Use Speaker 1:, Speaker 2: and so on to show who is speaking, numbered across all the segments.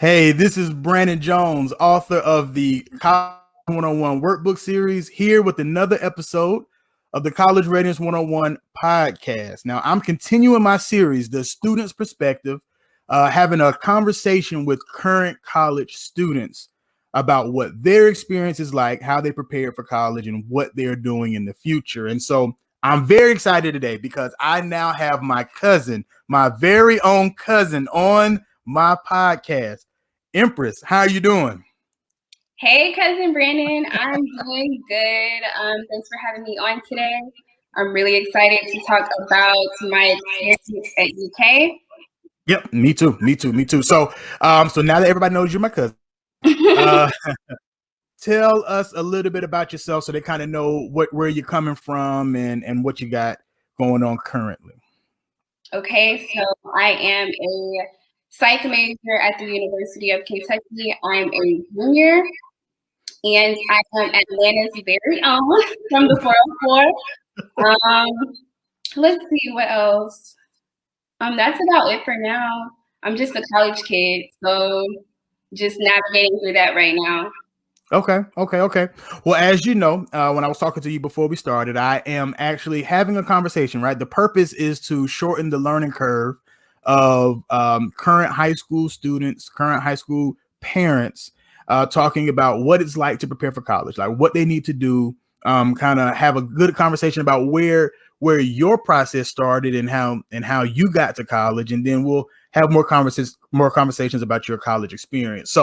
Speaker 1: Hey, this is Brannon Jones, author of the College 101 Workbook Series, here with another episode of the College Readiness 101 podcast. Now, I'm continuing my series, The Student's Perspective, having a conversation with current college students about what their experience is like, how they prepared for college, and what they're doing in the future. And so I'm very excited today because I now have my cousin, my very own cousin, on my podcast. Empress, how are you doing?
Speaker 2: Hey, cousin Brannon, I'm doing good. Thanks for having me on today. I'm really excited to talk about my experience at UK.
Speaker 1: Yep, me too. So now that everybody knows you're my cousin, uh, tell us a little bit about yourself so they kind of know where you're coming from and what you got going on currently.
Speaker 2: Okay, so I am a psych major at the University of Kentucky. I'm a junior, and I am Atlanta's very own from the 404. Let's see what else. That's about it for now. I'm just a college kid, so just navigating through that right now.
Speaker 1: Okay. Well, as you know, when I was talking to you before we started, I am actually having a conversation, right? The purpose is to shorten the learning curve of current high school students, current high school parents, talking about what it's like to prepare for college, like what they need to do, kind of have a good conversation about where your process started and how you got to college, and then we'll have more conversations about your college experience.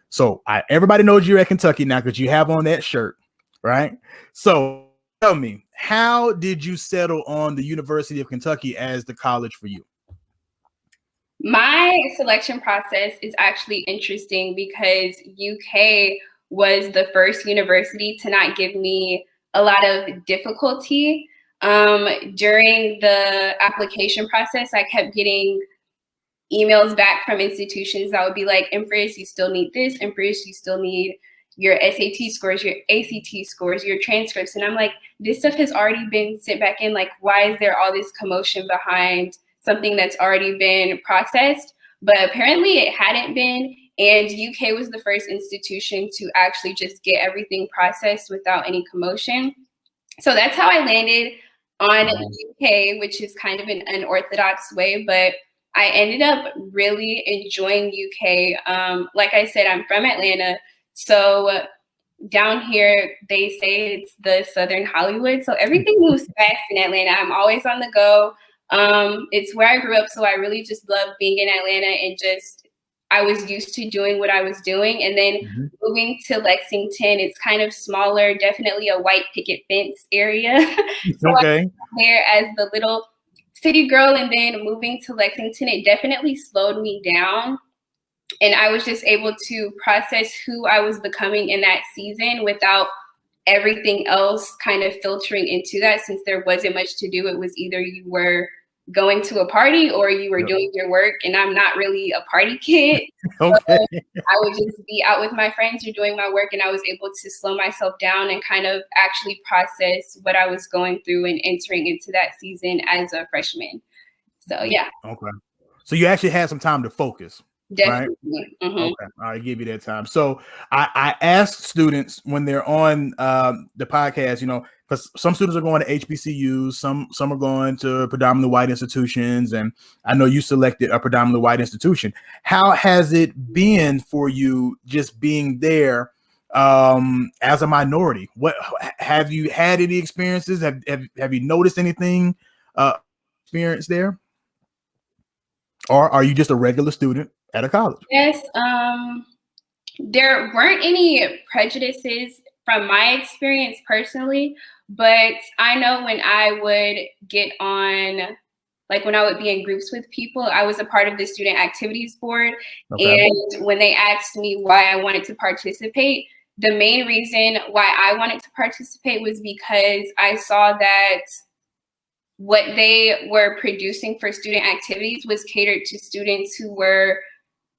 Speaker 1: So everybody knows you're at Kentucky now because you have on that shirt, right? So tell me, how did you settle on the University of Kentucky as the college for you?
Speaker 2: My selection process is actually interesting because UK was the first university to not give me a lot of difficulty. During the application process, I kept getting emails back from institutions that would be like, Empress, you still need this. Empress, you still need your SAT scores, your ACT scores, your transcripts. And I'm like, this stuff has already been sent back in. Like, why is there all this commotion behind something that's already been processed? But apparently it hadn't been. And UK was the first institution to actually just get everything processed without any commotion. So that's how I landed on UK, which is kind of an unorthodox way, but I ended up really enjoying UK. Like I said, I'm from Atlanta. So down here, they say it's the Southern Hollywood. So everything moves fast in Atlanta. I'm always on the go. It's where I grew up. So I really just love being in Atlanta and just, I was used to doing what I was doing. And then moving to Lexington, it's kind of smaller, definitely a white picket fence area. So
Speaker 1: Okay.
Speaker 2: I'm there as the little city girl, and then moving to Lexington, it definitely slowed me down. And I was just able to process who I was becoming in that season without everything else kind of filtering into that, since there wasn't much to do. It was either you were going to a party or you were doing your work, and I'm not really a party kid.
Speaker 1: Okay.
Speaker 2: So I would just be out with my friends or doing my work, and I was able to slow myself down and kind of actually process what I was going through and entering into that season as a freshman. So yeah.
Speaker 1: Okay. So you actually had some time to focus.
Speaker 2: Definitely.
Speaker 1: Right? Okay. I give you that time. So I ask students when they're on the podcast, because some students are going to HBCUs, some are going to predominantly white institutions, and I know you selected a predominantly white institution. How has it been for you just being there as a minority? What have you had any experiences? Have you noticed anything experience there? Or are you just a regular student at a college?
Speaker 2: Yes. There weren't any prejudices from my experience personally, but I know when I would get on, like when I would be in groups with people, I was a part of the student activities board.
Speaker 1: Okay.
Speaker 2: And when they asked me why I wanted to participate, the main reason why I wanted to participate was because I saw that what they were producing for student activities was catered to students who were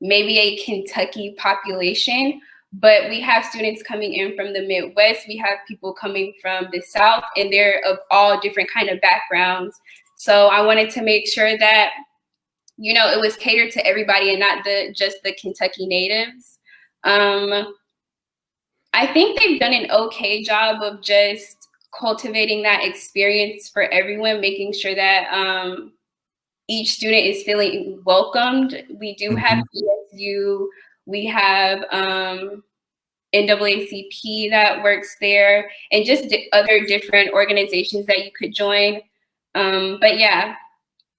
Speaker 2: maybe a Kentucky population, but we have students coming in from the Midwest, we have people coming from the South, and they're of all different kind of backgrounds. So I wanted to make sure that it was catered to everybody and not just the Kentucky natives. I think they've done an okay job of just cultivating that experience for everyone, making sure that each student is feeling welcomed. We do have ESU, we have NAACP that works there, and just other different organizations that you could join. But yeah.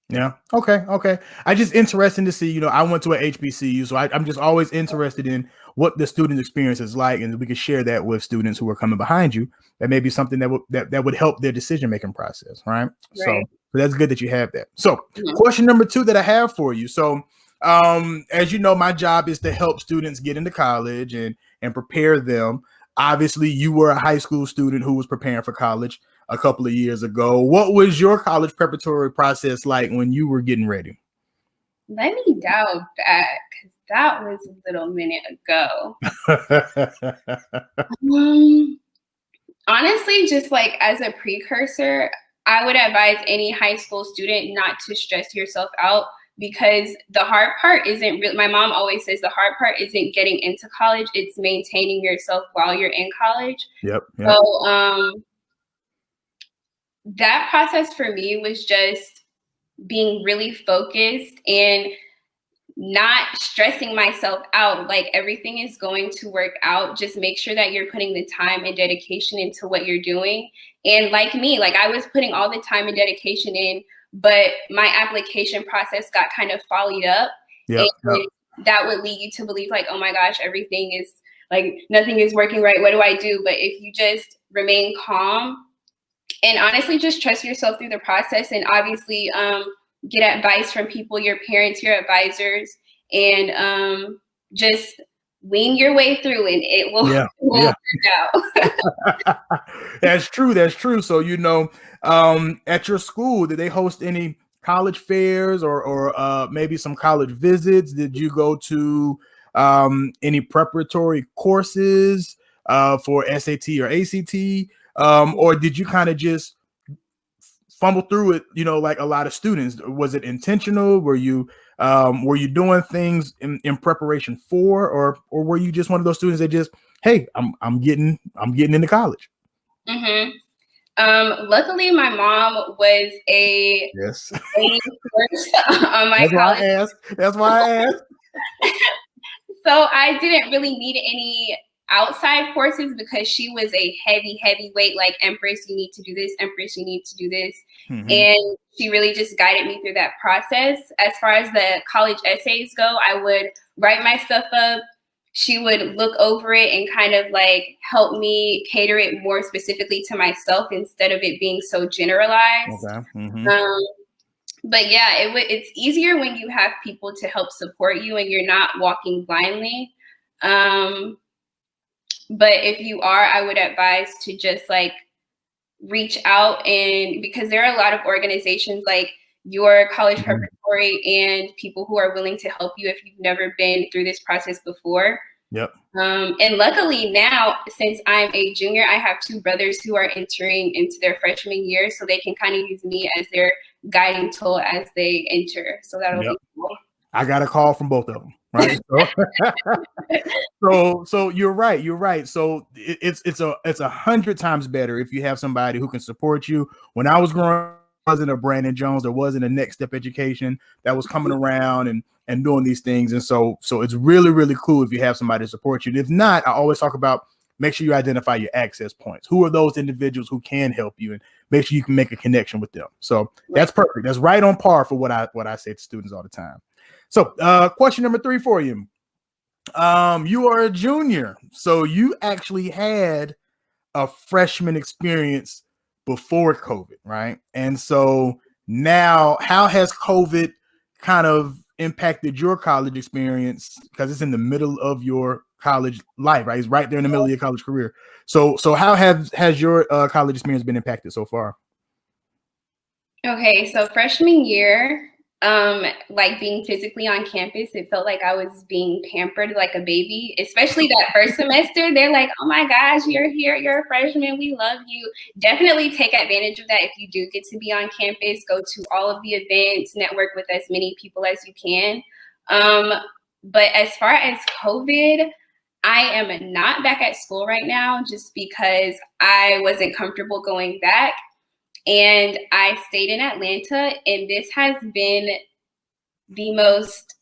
Speaker 1: Yeah. Okay. I just interested to see, I went to an HBCU, so I'm just always interested in what the student experience is like, and we can share that with students who are coming behind you. That may be something that would help their decision-making process. Right. So that's good that you have that. So question number 2 that I have for you. So as you know, my job is to help students get into college and prepare them. Obviously, you were a high school student who was preparing for college a couple of years ago. What was your college preparatory process like when you were getting ready?
Speaker 2: Let me dial back, because that was a little minute ago. Honestly, just like as a precursor, I would advise any high school student not to stress yourself out, because the hard part isn't really, my mom always says the hard part isn't getting into college, it's maintaining yourself while you're in college.
Speaker 1: Yep.
Speaker 2: So that process for me was just being really focused and not stressing myself out. Like, everything is going to work out. Just make sure that you're putting the time and dedication into what you're doing. And like me, like I was putting all the time and dedication in, but my application process got kind of followed up.
Speaker 1: Yep.
Speaker 2: That would lead you to believe like, oh my gosh, everything is like, nothing is working right. What do I do? But if you just remain calm and honestly just trust yourself through the process, and obviously get advice from people, your parents, your advisors, and just wing your way through, and it will work out.
Speaker 1: That's true. So, at your school, did they host any college fairs or maybe some college visits? Did you go to any preparatory courses for SAT or ACT? Or did you kind of just fumble through it, like a lot of students? Was it intentional? Were you doing things in preparation for, or were you just one of those students that just, hey, I'm getting into college?
Speaker 2: Luckily, my mom was a on my college.
Speaker 1: That's why I asked.
Speaker 2: So I didn't really need any outside courses, because she was a heavy weight, like, Empress, you need to do this, Empress, you need to do this. And she really just guided me through that process. As far as the college essays go, I would write my stuff up. She would look over it and kind of like help me cater it more specifically to myself instead of it being so generalized. But yeah, it's easier when you have people to help support you and you're not walking blindly. But if you are, I would advise to just like reach out, and because there are a lot of organizations like your college preparatory and people who are willing to help you if you've never been through this process before. And luckily now, since I'm a junior, I have 2 brothers who are entering into their freshman year, so they can kind of use me as their guiding tool as they enter. So that'll be cool.
Speaker 1: I got a call from both of them. Right. So you're right. So it's 100 times better if you have somebody who can support you. When I was growing up, there wasn't a Brannon Jones, there wasn't a Next Step Education that was coming around and doing these things. And so it's really cool if you have somebody to support you. And if not, I always talk about, make sure you identify your access points. Who are those individuals who can help you, and make sure you can make a connection with them. So that's perfect. That's right on par for what I say to students all the time. So question number 3 for you. You are a junior, so you actually had a freshman experience before COVID, right? And so now, how has COVID kind of impacted your college experience? Because it's in the middle of your college life, right? It's right there in the middle of your college career. So how has your college experience been impacted so far?
Speaker 2: Okay, so freshman year, Like being physically on campus, it felt like I was being pampered like a baby, especially that first semester. They're like, oh my gosh, you're here, you're a freshman, we love you. Definitely take advantage of that if you do get to be on campus. Go to all of the events, network with as many people as you can. But as far as COVID, I am not back at school right now just because I wasn't comfortable going back. And I stayed in Atlanta, and this has been the most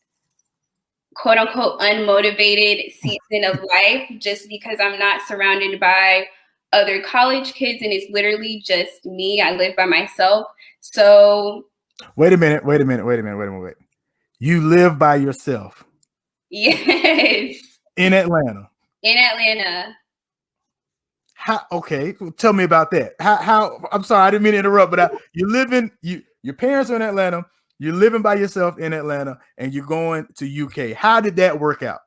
Speaker 2: quote unquote unmotivated season of life just because I'm not surrounded by other college kids and it's literally just me. I live by myself. So
Speaker 1: wait a minute. You live by yourself?
Speaker 2: Yes.
Speaker 1: In Atlanta?
Speaker 2: In Atlanta.
Speaker 1: How? Okay, tell me about that. How? I'm sorry, I didn't mean to interrupt, but your parents are in Atlanta. You're living by yourself in Atlanta, and you're going to UK. How did that work out?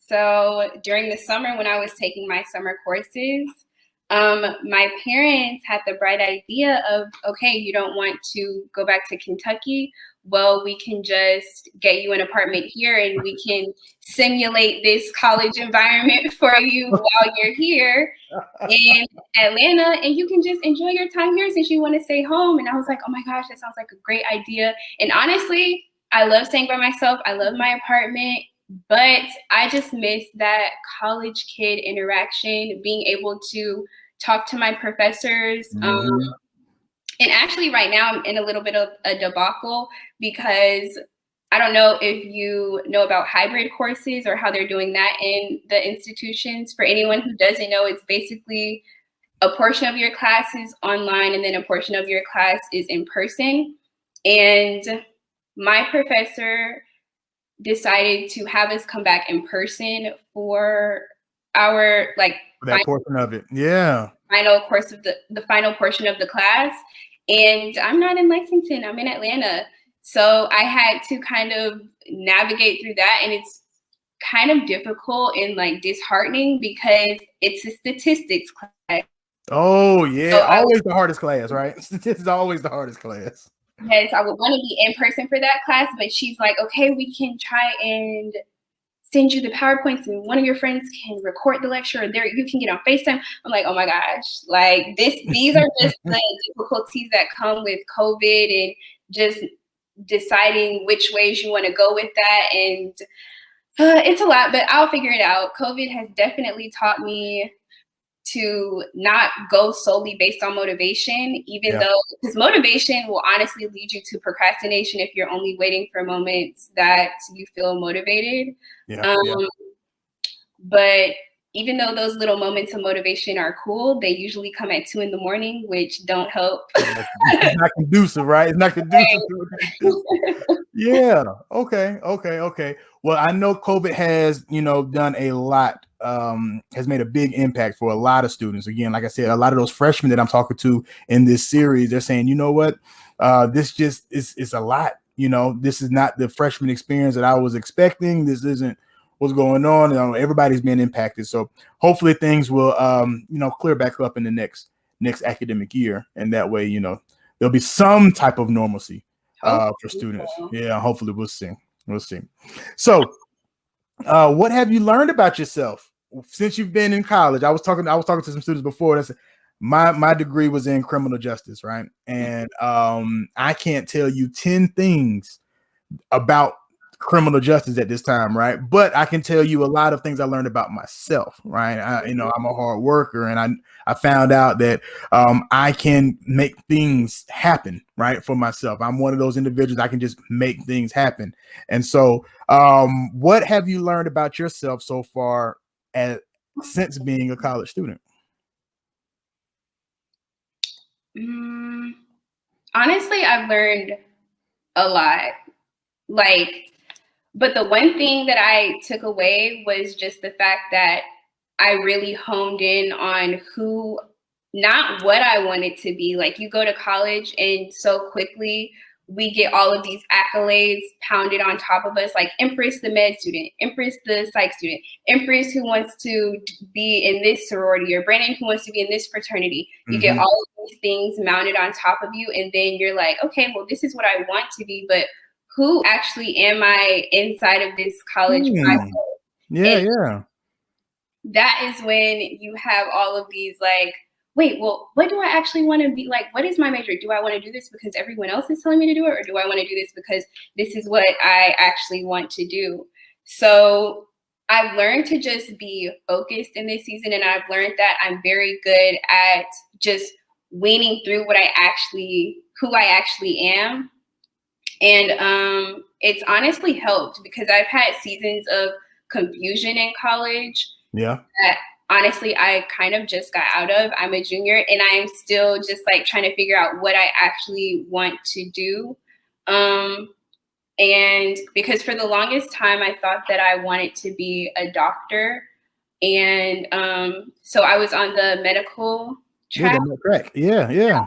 Speaker 2: So during the summer, when I was taking my summer courses, my parents had the bright idea of, okay, you don't want to go back to Kentucky. Well, we can just get you an apartment here and we can simulate this college environment for you while you're here in Atlanta, and you can just enjoy your time here since you want to stay home. And I was like, oh my gosh, that sounds like a great idea. And honestly, I love staying by myself. I love my apartment, but I just miss that college kid interaction, being able to talk to my professors. And actually right now I'm in a little bit of a debacle because I don't know if you know about hybrid courses or how they're doing that in the institutions. For anyone who doesn't know, it's basically a portion of your class is online and then a portion of your class is in person. And my professor decided to have us come back in person for our
Speaker 1: portion of it. Yeah.
Speaker 2: Final course of the final portion of the class. And I'm not in Lexington, I'm in Atlanta. So I had to kind of navigate through that. And it's kind of difficult and like disheartening because it's a statistics class.
Speaker 1: Oh yeah, so always the hardest class, right? Statistics is always the hardest class.
Speaker 2: Yes, I would want to be in person for that class, but she's like, okay, we can try and send you the PowerPoints and one of your friends can record the lecture or there you can get on FaceTime. I'm like, oh my gosh, like these are just the difficulties that come with COVID and just deciding which ways you want to go with that. And it's a lot, but I'll figure it out. COVID has definitely taught me to not go solely based on motivation, even though, because motivation will honestly lead you to procrastination if you're only waiting for moments that you feel motivated. But even though those little moments of motivation are cool, they usually come at 2 a.m, which don't help.
Speaker 1: It's not conducive, right? It's not conducive. Yeah. Okay. Well, I know COVID has, done a lot, has made a big impact for a lot of students. Again, like I said, a lot of those freshmen that I'm talking to in this series, they're saying, you know what, this just is a lot. This is not the freshman experience that I was expecting. This isn't what's going on. Everybody's being impacted. So hopefully things will, clear back up in the next academic year. And that way, there'll be some type of normalcy for students. Yeah, hopefully we'll see. So what have you learned about yourself since you've been in college? I was talking to some students before. That's my degree was in criminal justice, right? And I can't tell you 10 things about criminal justice at this time, right? But I can tell you a lot of things I learned about myself, right? I'm a hard worker, and I found out that I can make things happen, right, for myself. I'm one of those individuals, I can just make things happen. And so what have you learned about yourself so far since being a college student?
Speaker 2: Honestly, I've learned a lot. But the one thing that I took away was just the fact that I really honed in on not what I wanted to be. Like, you go to college and so quickly we get all of these accolades pounded on top of us, like Empress, the med student, Empress, the psych student, Empress who wants to be in this sorority, or Brannon who wants to be in this fraternity. You get all of these things mounted on top of you, and then you're like, okay, well, this is what I want to be, but who actually am I inside of this college process?
Speaker 1: Yeah.
Speaker 2: That is when you have all of these like, wait, well, what do I actually want to be? Like, what is my major? Do I want to do this because everyone else is telling me to do it? Or do I want to do this because this is what I actually want to do? So I've learned to just be focused in this season. And I've learned that I'm very good at just weaning through who I actually am. And it's honestly helped because I've had seasons of confusion in college.
Speaker 1: Yeah.
Speaker 2: That honestly, I kind of just got out of. I'm a junior and I'm still just like trying to figure out what I actually want to do. And because for the longest time, I thought that I wanted to be a doctor. And so I was on the medical track.
Speaker 1: Yeah.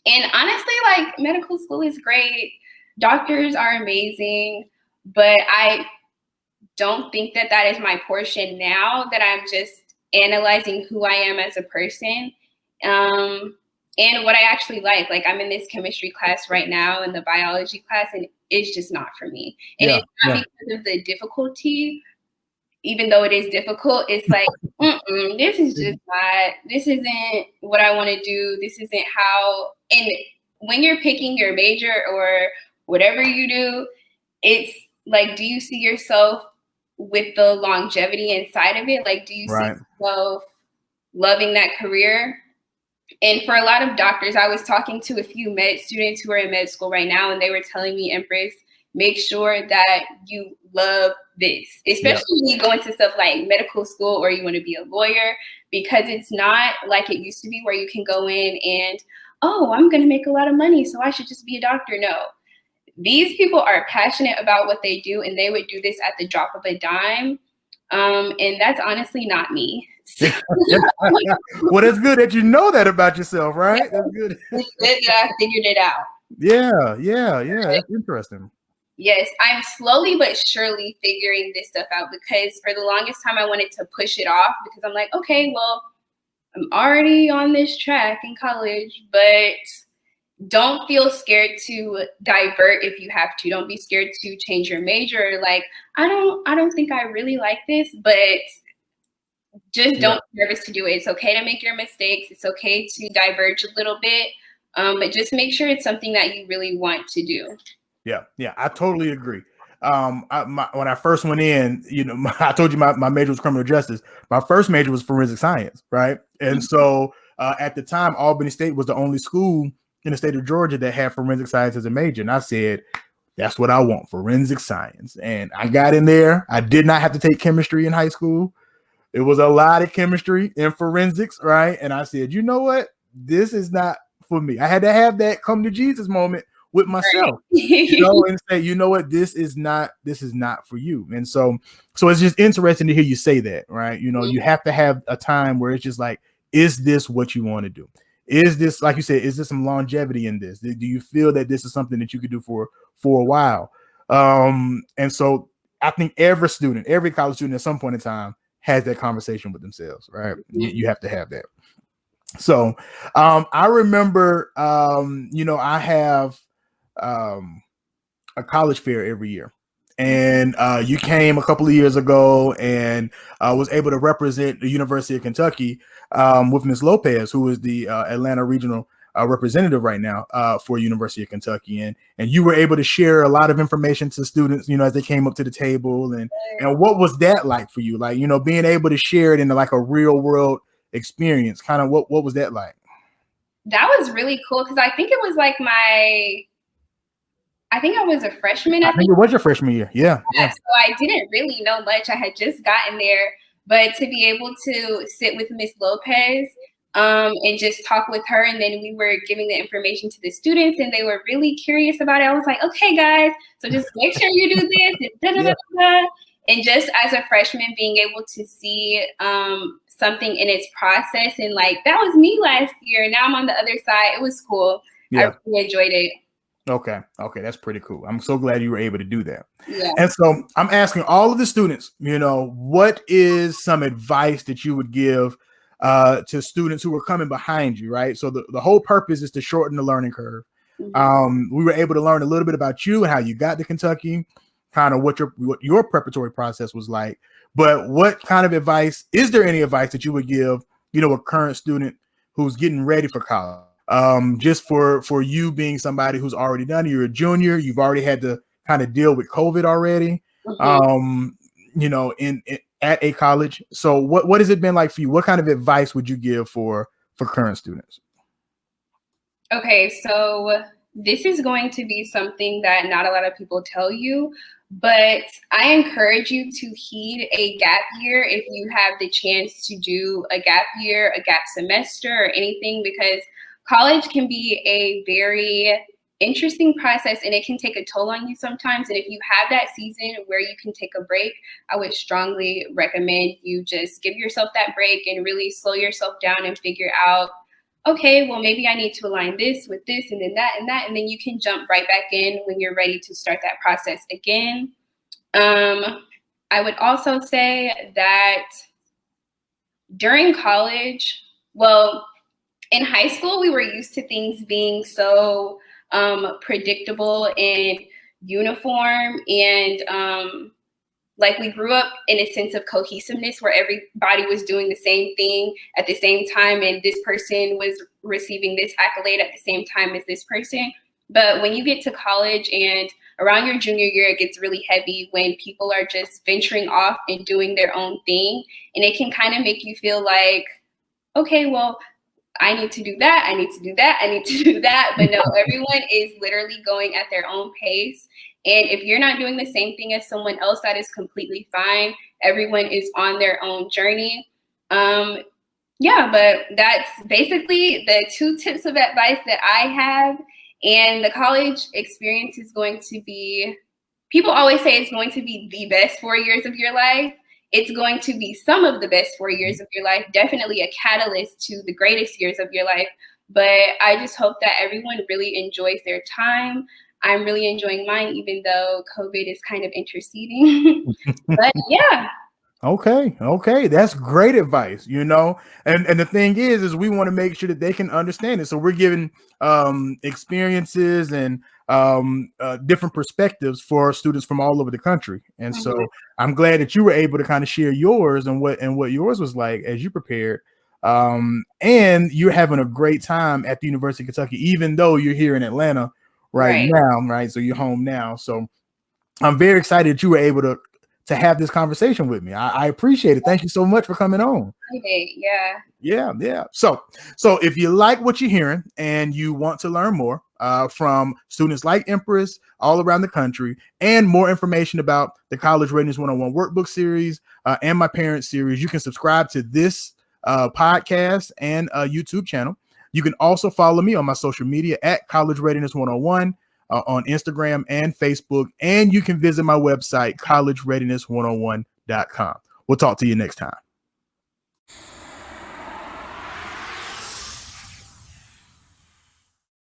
Speaker 2: And honestly, like medical school is great. Doctors are amazing, but I don't think that that is my portion now that I'm just analyzing who I am as a person and what I actually like. Like I'm in this chemistry class right now in the biology class, and it's just not for me. And it's not because of the difficulty, even though it is difficult. It's like, this isn't what I want to do. This isn't how, and when you're picking your major or whatever you do, it's like, do you see yourself with the longevity inside of it? Like, do you see yourself loving that career? And for a lot of doctors, I was talking to a few med students who are in med school right now, and they were telling me, Empress, make sure that you love this, especially when you go into stuff like medical school or you want to be a lawyer, because it's not like it used to be where you can go in and, oh, I'm going to make a lot of money, so I should just be a doctor. No. These people are passionate about what they do, and they would do this at the drop of a dime. And that's honestly not me.
Speaker 1: Well, it's good that you know that about yourself, right? That's good.
Speaker 2: It's good that I figured it out.
Speaker 1: Yeah. That's interesting.
Speaker 2: Yes, I'm slowly but surely figuring this stuff out, because for the longest time I wanted to push it off because I'm like, okay, well, I'm already on this track in college, but don't feel scared to divert if you have to. Don't be scared to change your major. Like, I don't think I really like this, but just don't be nervous to do it. It's okay to make your mistakes. It's okay to diverge a little bit, but just make sure it's something that you really want to do.
Speaker 1: Yeah, I totally agree. When I first went in, I told you my major was criminal justice. My first major was forensic science, right? And so at the time, Albany State was the only school in the state of Georgia that had forensic science as a major. And I said, that's what I want, forensic science. And I got in there. I did not have to take chemistry in high school. It was a lot of chemistry and forensics, right? And I said, you know what? This is not for me. I had to have that come to Jesus moment with myself, and say, you know what? This is not for you. And so it's just interesting to hear you say that, right? You have to have a time where it's just like, is this what you want to do? Is this, like you said, is there some longevity in this? Do you feel that this is something that you could do for a while? And so I think every college student at some point in time has that conversation with themselves, right? You have to have that. So I remember, I have a college fair every year. And you came a couple of years ago and was able to represent the University of Kentucky with Ms. Lopez, who is the Atlanta regional representative right now for University of Kentucky. And you were able to share a lot of information to students, as they came up to the table. And what was that like for you? Like, being able to share it into like a real world experience, kind of what was that like?
Speaker 2: That was really cool because I think it was like I think I was a freshman.
Speaker 1: I think it was your freshman year. Yeah.
Speaker 2: So I didn't really know much. I had just gotten there, but to be able to sit with Miss Lopez and just talk with her, and then we were giving the information to the students, and they were really curious about it. I was like, okay, guys, so just make sure you do this. And just as a freshman, being able to see something in its process, and like that was me last year. Now I'm on the other side. It was cool. I really enjoyed it.
Speaker 1: Okay. Okay. That's pretty cool. I'm so glad you were able to do that.
Speaker 2: Yeah.
Speaker 1: And so I'm asking all of the students, what is some advice that you would give to students who are coming behind you, right? So the whole purpose is to shorten the learning curve. We were able to learn a little bit about you and how you got to Kentucky, kind of what your preparatory process was like. But what kind of advice, is there any advice that you would give, a current student who's getting ready for college? Just for you being somebody who's already done it, you're a junior, you've already had to kind of deal with COVID already, at a college. So what has it been like for you? What kind of advice would you give for current students?
Speaker 2: Okay, so this is going to be something that not a lot of people tell you, but I encourage you to heed a gap year if you have the chance to do a gap year, a gap semester, or anything, because college can be a very interesting process and it can take a toll on you sometimes. And if you have that season where you can take a break, I would strongly recommend you just give yourself that break and really slow yourself down and figure out, okay, well, maybe I need to align this with this and then that and that. And then you can jump right back in when you're ready to start that process again. I would also say that during college, well, in high school, we were used to things being so predictable and uniform, and like we grew up in a sense of cohesiveness where everybody was doing the same thing at the same time, and this person was receiving this accolade at the same time as this person. But when you get to college and around your junior year, it gets really heavy when people are just venturing off and doing their own thing, and it can kind of make you feel like, okay, well, I need to do that, I need to do that, I need to do that. But no, everyone is literally going at their own pace. And if you're not doing the same thing as someone else, that is completely fine. Everyone is on their own journey. Yeah, but that's basically the 2 tips of advice that I have. And the college experience is going to be, people always say it's going to be the best 4 years of your life. It's going to be some of the best 4 years of your life, definitely a catalyst to the greatest years of your life. But I just hope that everyone really enjoys their time. I'm really enjoying mine, even though COVID is kind of interceding. But yeah.
Speaker 1: Okay. That's great advice, and the thing is we want to make sure that they can understand it. So we're giving experiences and different perspectives for students from all over the country. And so I'm glad that you were able to kind of share yours and what yours was like as you prepared. And you're having a great time at the University of Kentucky, even though you're here in Atlanta right now, right? So you're home now. So I'm very excited that you were able to have this conversation with me. I appreciate it. Thank you so much for coming on. Yeah. So if you like what you're hearing and you want to learn more from students like Empress all around the country, and more information about the College Readiness 101 workbook series and my parent series, you can subscribe to this podcast and YouTube channel. You can also follow me on my social media at College Readiness 101. On Instagram and Facebook, and you can visit my website, collegereadiness101.com. We'll talk to you next time.